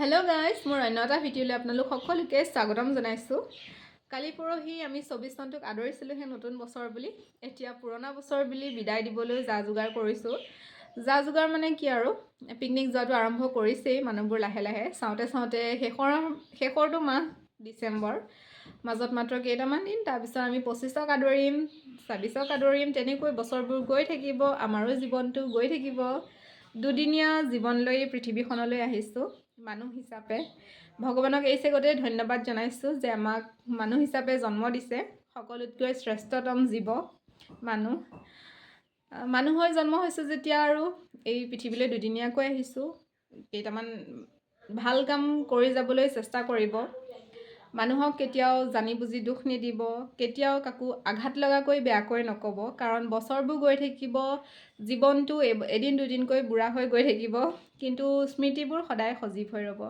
Hello' guys, মোৰ অন্য এটা ভিডিঅ'লৈ আপোনালোক সকলোকে স্বাগতম জনাইছোঁ। কালি পৰহি আমি 24 চনটোক আদৰিছিলোঁহে নতুন বছৰ বুলি। এতিয়া পুৰণা বছৰ বুলি বিদায় দিবলৈ যা যোগাৰ কৰিছোঁ। যা যোগাৰ মানে কি আৰু, পিকনিক যোৱাটো আৰম্ভ কৰিছেই মানুহবোৰ লাহে লাহে। চাওঁতে চাওঁতে শেষৰটো মাহ ডিচেম্বৰ, মাজত মাত্ৰ কেইটামান দিন। তাৰপিছত আমি 25ক আদৰিম, 26ক আদৰিম, তেনেকৈ বছৰবোৰ গৈ থাকিব, আমাৰো জীৱনটো গৈ থাকিব। দুদিনীয়া জীৱন লৈ পৃথিৱীখনলৈ আহিছোঁ মানুহ হিচাপে। ভগৱানক এই চেগতে ধন্যবাদ জনাইছোঁ যে আমাক মানুহ হিচাপে জন্ম দিছে। সকলোতকৈ শ্ৰেষ্ঠতম জীৱ মানুহ হৈ জন্ম হৈছোঁ যেতিয়া আৰু এই পৃথিৱীলৈ দুদিনীয়াকৈ আহিছোঁ। কেইটামান ভাল কাম কৰি যাবলৈ চেষ্টা কৰিব। মানুহক কেতিয়াও জানি বুজি দুখ নিদিব, কেতিয়াও কাকো আঘাত লগাকৈ বেয়াকৈ নক'ব, কাৰণ বছৰবোৰ গৈ থাকিব, জীৱনটো এদিন দুদিনকৈ বুঢ়া হৈ গৈ থাকিব, কিন্তু স্মৃতিবোৰ সদায় সজীৱ হৈ ৰ'ব।